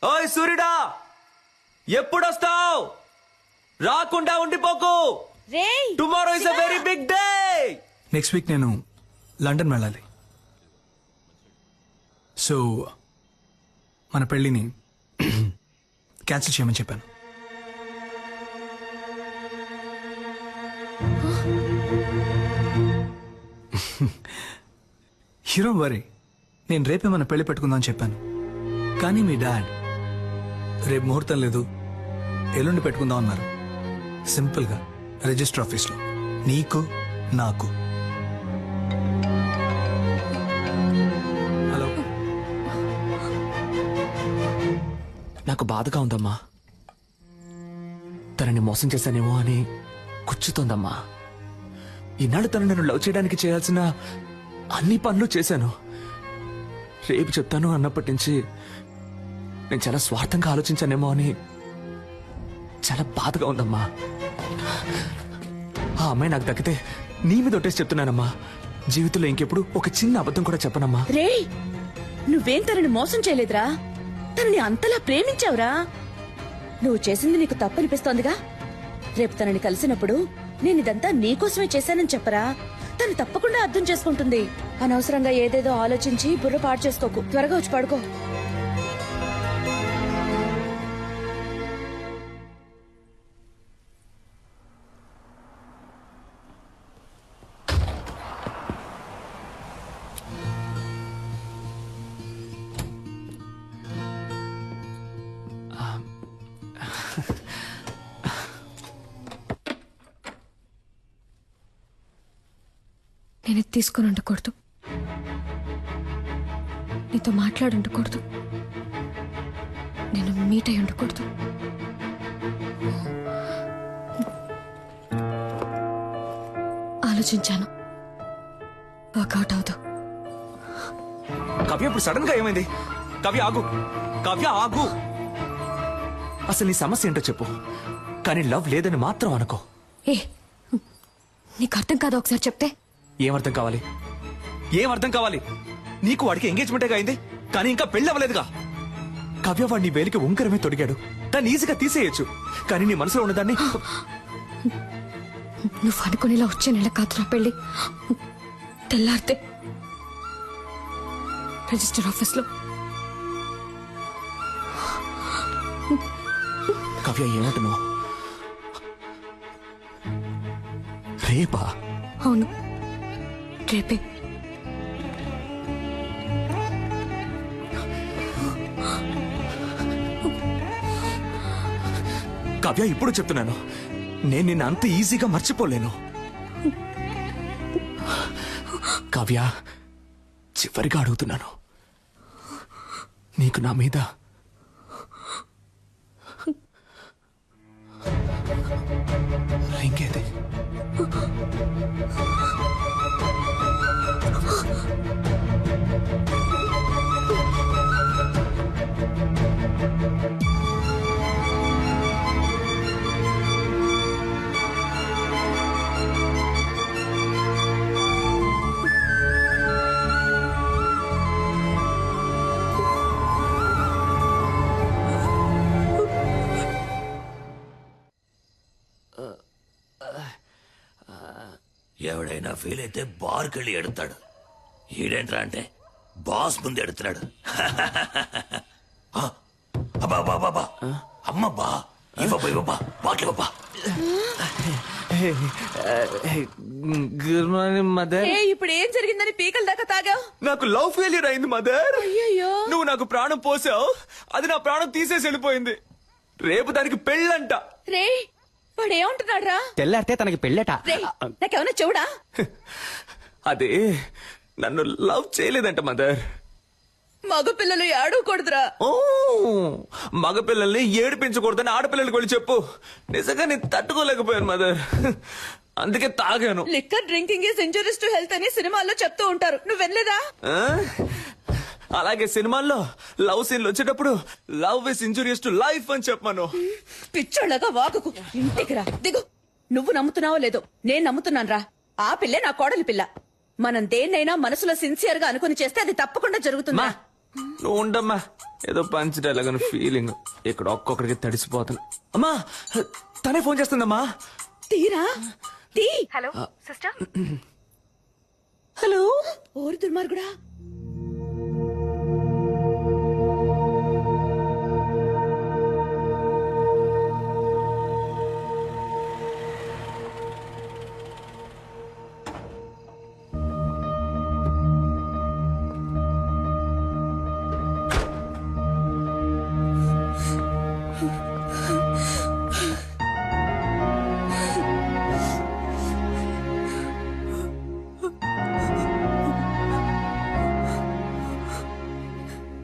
ఓయ్ సూర్యుడా, ఎప్పుడొస్తావు? రాకుండా ఉండిపోకు. Tomorrow is a very big day. Next week నేను లండన్ వెళ్ళాలి. సో మన పెళ్ళిని క్యాన్సిల్ చేయమని చెప్పాను. హీరో వరీ, నేను రేపే మన పెళ్లి పెట్టుకుందామని చెప్పాను. కానీ మీ డాడ్ రేపు ముహూర్తం లేదు, ఎల్లుండి పెట్టుకుందాం అన్నారు. సింపుల్గా రిజిస్టర్ ఆఫీస్లో, నీకు నాకు. హలో, నాకు బాధగా ఉందమ్మా. తనని మోసం చేశానేమో అని కూర్చుతోందమ్మా. ఈనాడు తను నన్ను లవ్ చేయడానికి చేయాల్సిన అన్ని పనులు చేశాను. రేపు చెప్తాను అన్నప్పటి నుంచి నేను చాలా స్వార్థంగా ఆలోచించానేమో అని చాలా బాధగా ఉందమ్మా. ఆ అమ్మాయి నాకు దక్కితే నీ మీద ఒట్టేసి చెప్తున్నానమ్మా, జీవితంలో ఇంకెప్పుడు ఒక చిన్న అబద్ధం కూడా చెప్పనమ్మా. రే, నువ్వేం తనని మోసం చేయలేదురా, తనని అంతలా ప్రేమించావురా. నువ్వు చేసింది నీకు తప్పనిపిస్తోందిగా. రేపు తనని కలిసినప్పుడు నేను ఇదంతా నీకోసమే చేశానని చెప్పరా, తను తప్పకుండా అర్థం చేసుకుంటుంది. అనవసరంగా ఏదేదో ఆలోచించి బుర్ర పాడు చేసుకోకు. త్వరగా వచ్చి పడుకో. నేను తీసుకుని ఉండకూడదు, నీతో మాట్లాడి ఉండకూడదు, నేను మీట్ అయి ఉండకూడదు. ఆలోచించాను, వర్కౌట్ అవదు. కవ్య, ఇప్పుడు సడన్ గా ఏమైంది? కవ్య ఆగు, కవ్య ఆగు. అసలు నీ సమస్య ఏంటో చెప్పు, కానీ లవ్ లేదని మాత్రం అనుకో. ఏ, నీకు అర్థం కాదు, ఒకసారి చెప్తే. ఏమర్థం కావాలి? ఏమర్థం కావాలి? నీకు వాడికి ఎంగేజ్మెంటే అయింది, కానీ ఇంకా పెళ్లి అవ్వలేదుగా. కవ్య వాడిని వేలికి ఉంకరమే తొడిగాడు, దాన్ని ఈజీగా తీసేయచ్చు. కానీ నీ మనసులో ఉన్నదాన్ని. నువ్వు అనుకునేలా వచ్చే నెల కాదురా పెళ్లి. తెల్లారితే రిజిస్టర్ ఆఫీస్లో. కవ్య, ఏమంటున్నావు? రేపా? అవును, రేపే. కవ్య, ఇప్పుడు చెప్తున్నాను, నేను నిన్ను అంత ఈజీగా మర్చిపోలేను. కవ్య, చివరిగా అడుగుతున్నాను, నీకు నా మీద ఇంకేది? ఎవడైనా ఫీల్ అయితే బార్కి వెళ్ళి ఎడతాడు. ఈడేంట్రా అంటే బాస్ ముందు ఎడుతున్నాడు. అబ్బా అమ్మబ్బా, ఇవ్వబ్బా బాట్లివ్వబ్బా. Good morning mother. ఇప్పుడు ఏం జరిగిందని పీకల దాకా తాగావు? నాకు లవ్ ఫెయిల్యూర్ అయింది మదర్. అయ్యయ్యో. నువ్వు నాకు ప్రాణం పోసావు, అది నా ప్రాణం తీసేసి వెళ్ళిపోయింది. రేపు దానికి పెళ్ళంట. రే, వాడు ఏమంటున్నాడు రా? తెల్లారితే తనకి పెళ్ళట. రే, నాకేమన్నా చెవుడా? అదే నన్ను లవ్ చేయలేదంట మదర్. మగపిల్లలు ఏడవకూడదురా. ఓ, మగపిల్లల్ని ఏడిపించకూడదని ఆడపిల్లలకి వెళ్ళి చెప్పు. నిజంగా నేను తట్టుకోలేకపోయాను మదర్, అందుకే తాగాను. Liquor drinking is injurious to health అని సినిమాల్లో చెప్తూ ఉంటారు, నువ్వు వెళ్ళలేదా? అలాగే సినిమాల్లో లవ్ సీన్లు వచ్చేటప్పుడు love is injurious to life అని చెప్పాను. పిచ్చోళ్ళగా వాగుకు. ఇంటికి రా, దిగు. నువ్వు నమ్ముతున్నావో లేదో, నేను నమ్ముతున్నాను రా. ఆ పిల్లే నా కోడలి పిల్ల. మనం దేన్నైనా మనసులో సిన్సియర్ గా అనుకుని చేస్తే అది తప్పకుండా జరుగుతుందా? నువ్వు ఉండమ్మా, ఏదో పంచ్ డైలాగ్ అని ఫీలింగ్. ఇక్కడ ఒక్కొక్కడికి తడిసిపోతాను. అమ్మా, తనే ఫోన్ చేస్తుందమ్మా. తీరా తీ. Hello sister. హలో, ఓరి దుర్మార్గుడా.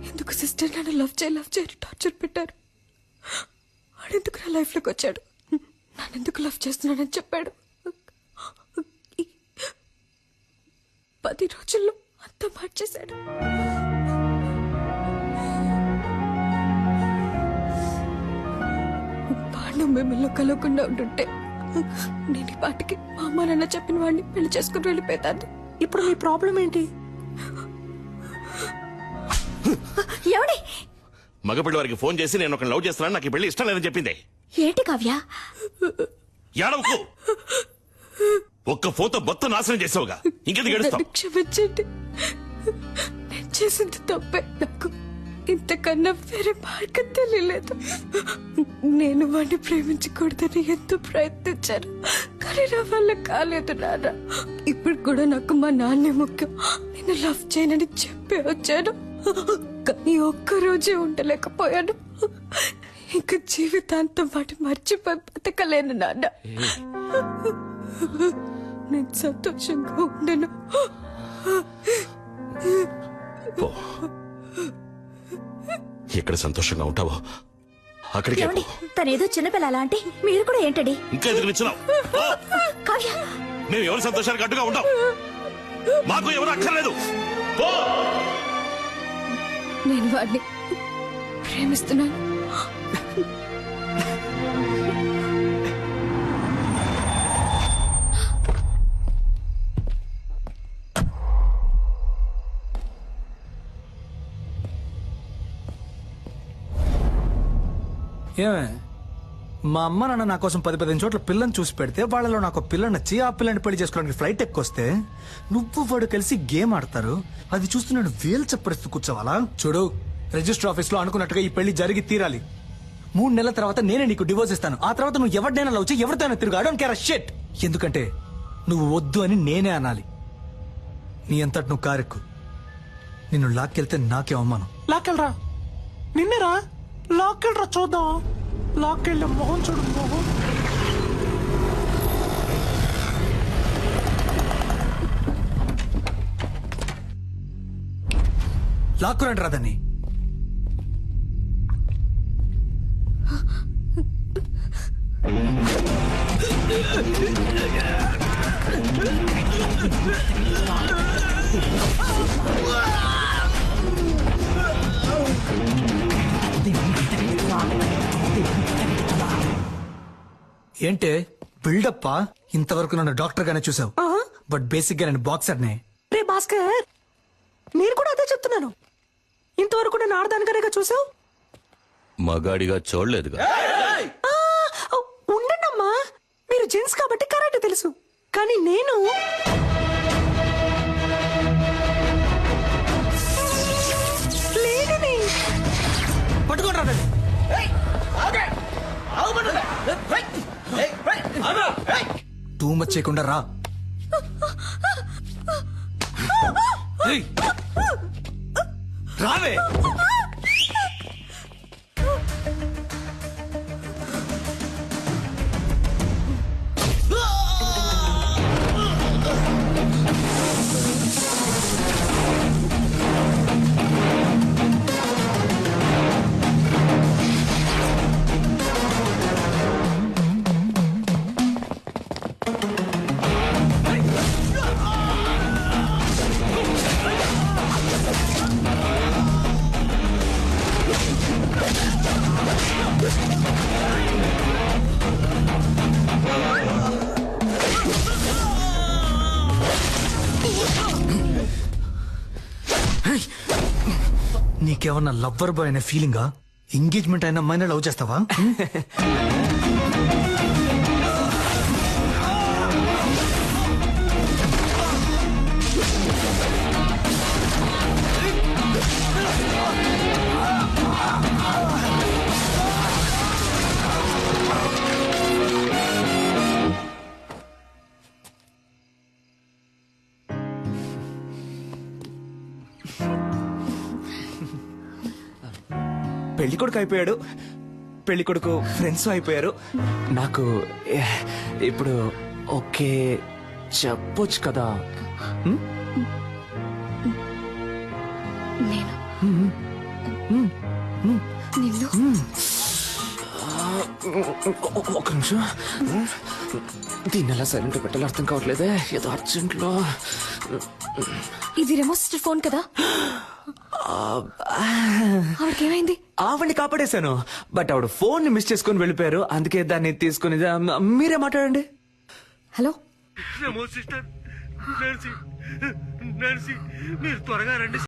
ఎందుకు సిస్టర్ నన్ను లవ్ చేయని టార్చర్ పెట్టారు? వాడెందుకు నా లైఫ్లోకి వచ్చాడు? నన్నెందుకు లవ్ చేస్తున్నానని చెప్పాడు? 10 రోజుల్లో అంతా మార్చేశాడు. వాడు మిమ్మల్ని కలవకుండా ఉంటుంటే నేను ఈ పాటికి మా అమ్మ నాన్న చెప్పిన వాడిని పెళ్లి చేసుకుని వెళ్ళిపోతాను. ఇప్పుడు మీ ప్రాబ్లం ఏంటి? ఎవడి మగపిల్లి వారికి ఫోన్ చేసి నేను ఒక లవ్ చేస్తున్నాను, నాకు ఈ పెళ్లి ఇష్టం లేదని చెప్పింది. ఏంటి కావ్య? ఏడవకు. ఒక్క ఫోన్తో మొత్తం నాశనం చేసావుగా, ఇంకెందుకు గడుస్తావు? నన్ను క్షమించండి. నేను చేసింది తప్పే. నాకు ఇంతకన్నా వేరే మార్గం తెలియలేదు. నేను వాడిని ప్రేమించకూడదని ఎంతో ప్రయత్నించాను, కానీ నా వల్ల కాలేదు నాన్న. ఇప్పుడు కూడా నాకు మా నాన్నే ముఖ్యం. నేను లవ్ చేయనని చెప్పి వచ్చాను, కానీ ఒక్కరోజే ఉండలేకపోయాను. ఇంకా జీవితాంతం వాటిని మర్చిపోయి బతకలేను నాన్న. నేను సంతోషంగా ఉండను. పో. ఎక్కడ సంతోషంగా ఉంటావో అక్కడికి పో. తనేదో చిన్నపిల్ల అంటే మీరు కూడా ఏంటండి? ఇంకా ఎదురు నిచ్చున్నావు? కావ్య, మేము ఎవరి సంతోషానికి అడ్డుగా ఉంటాం. మాకు ఎవరు అక్కర్లేదు. పో. నేను వాడిని ప్రేమిస్తున్నాను. ఏమే, మా అమ్మ నాన్న నా కోసం 10-15 చోట్ల పిల్లని చూసి పెడితే వాళ్ళలో నాకు పిల్ల నచ్చి ఆ పిల్లని పెళ్లి చేసుకోవడానికి ఫ్లైట్ ఎక్కొస్తే నువ్వు వాడు కలిసి గేమ్ ఆడతారు. అది చూస్తూ నేను వేలు చెప్పరిస్తూ కూర్చోవాలా? చూడు, రిజిస్టర్ ఆఫీస్ లో అనుకున్నట్టుగా ఈ పెళ్లి జరిగి తీరాలి. 3 నెలల తర్వాత నేనే నీకు డివోర్స్ ఇస్తాను. ఆ తర్వాత నువ్వు ఎవరినైనా లవ్ చేయి, ఎవరితోనైనా తిరుగు. I don't care a shit. ఎందుకంటే నువ్వు వద్దు అని నేనే అనాలి. నీ అంతటి నువ్వు కారెక్కు. నిన్ను లాక్కెళ్తే నాకే అవమానం. లాక్కెళ్ళరా, నిన్నేరా లాక్కెళ్ళరా, చూద్దాం. లాక్కెళ్ళే మొహం చూడు, మొహం. లాక్కురండి రాదని. ఏంటే బిల్డప్పా? ఇంతవరకు నన్ను డాక్టర్ గానే చూసావు, బట్ బేసిక్ గా నేను బాక్సర్ నే. రే భాస్కర్, నేను కూడా అదే చెప్తున్నాను. ఇంతవరకు నేను ఆడదానికనేగా చూసావు. మగాడిగా చూడలేదుగా. ఉండండమ్మా, మీరు జెంట్స్ కాబట్టి కరెక్ట్ తెలుసు, కానీ నేను లేడీని. పట్టుకోండి రాదని. టూ మచ్ చేయకుండా రా. ఏయ్, రావే. నీకేమన్నా లవ్వర్ బాయ్ అనే ఫీలింగా? ఎంగేజ్మెంట్ అయిన అమ్మాయిని లవ్ చేస్తావా? పెళ్లి కొడుకు అయిపోయాడు, పెళ్లి కొడుకు ఫ్రెండ్స్ అయిపోయారు. నాకు ఇప్పుడు ఓకే చెప్పొచ్చు కదా. నేను నిన్ను ఒక నిమిషం, దీన్ని ఎలా సైలెంట్ పెట్టాలో అర్థం కావట్లేదే. ఏదో అర్జెంట్లో. ఇది రెమో సిస్టర్ ఫోన్ కదా? ఆవిడకేమైంది? ఆవిడ్ని కాపాడేశాను, బట్ ఆవిడ ఫోన్ ని మిస్ చేసుకుని వెళ్ళిపోయారు. అందుకే దాన్ని తీసుకుని మీరే మాట్లాడండి. హలో, సిస్టర్, మీరు త్వరగా రండి.